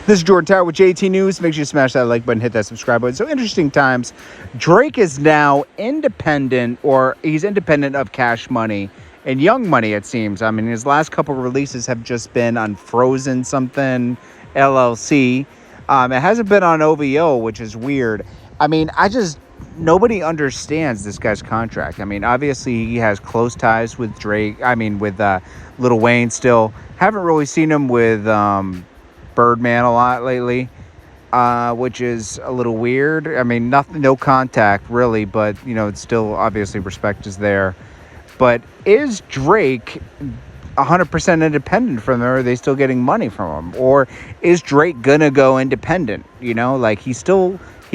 This is Jordan Tower with JT News. Make sure you smash that like button, hit that subscribe button. So interesting times. Drake is now independent, or he's independent of Cash Money and Young Money, it seems. I mean, his last couple releases have just been on Frozen something, LLC. It hasn't been on OVO, which is weird. I mean, nobody understands this guy's contract. I mean, obviously he has close ties with Drake. I mean, with Lil Wayne still. Haven't really seen him with Birdman a lot lately, which is a little weird. I mean, no contact really, but you know, it's still obviously respect is there. But is Drake 100% independent from them? Or are they still getting money from him? Or is Drake gonna go independent? You know, like he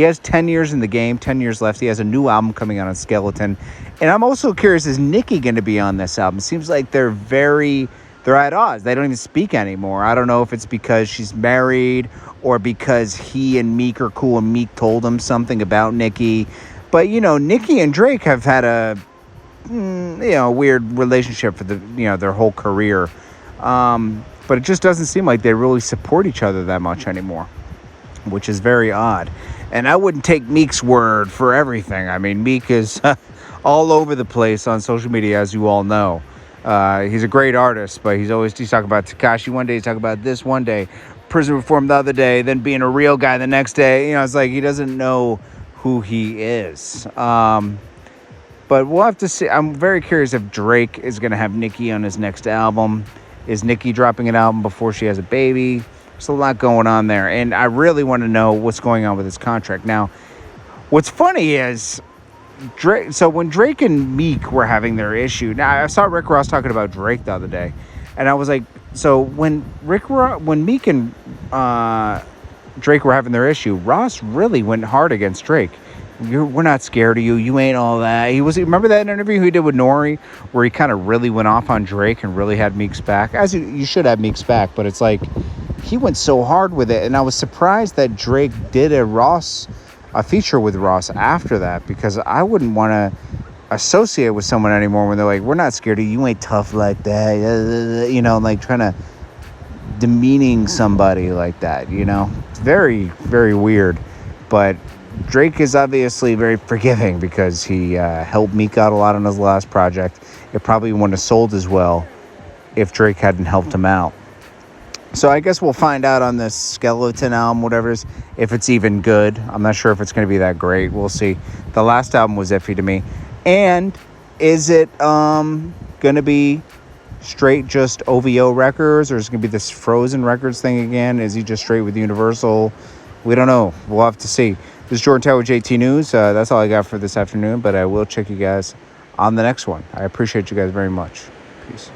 has 10 years in the game, 10 years left. He has a new album coming out on Skeleton. And I'm also curious, is Nicki going to be on this album? It seems like they're at odds. They don't even speak anymore. I don't know if it's because she's married or because he and Meek are cool and Meek told him something about Nicki. But, you know, Nicki and Drake have had a weird relationship for their whole career. But it just doesn't seem like they really support each other that much anymore, which is very odd. And I wouldn't take Meek's word for everything. I mean, Meek is all over the place on social media, as you all know. He's a great artist, but he's talking about Tekashi one day, he's talking about this one day, prison reform the other day, then being a real guy the next day. You know, it's like he doesn't know who he is. But we'll have to see. I'm very curious if Drake is going to have Nicki on his next album. Is Nicki dropping an album before she has a baby? There's a lot going on there, and I really want to know what's going on with his contract. Now, what's funny is Drake. So when Drake and Meek were having their issue, now I saw Rick Ross talking about Drake the other day, and I was like, so when Meek and Drake were having their issue, Ross really went hard against Drake. We're not scared of you. You ain't all that. Remember that interview he did with Nori, where he kind of really went off on Drake and really had Meek's back, as you should have Meek's back, but it's like, he went so hard with it, and I was surprised that Drake did a feature with Ross after that, because I wouldn't want to associate with someone anymore when they're like, we're not scared of you, you ain't tough like that, you know, like trying to demeaning somebody like that, you know. It's very, very weird. But Drake is obviously very forgiving because he helped Meek out a lot on his last project. It probably wouldn't have sold as well if Drake hadn't helped him out. So I guess we'll find out on this Skeleton album, whatever it is, if it's even good. I'm not sure if it's going to be that great. We'll see. The last album was iffy to me. And is it going to be straight just OVO Records, or is it going to be this Frozen Records thing again? Is he just straight with Universal? We don't know. We'll have to see. This is Jordan Tower with JT News. That's all I got for this afternoon, but I will check you guys on the next one. I appreciate you guys very much. Peace.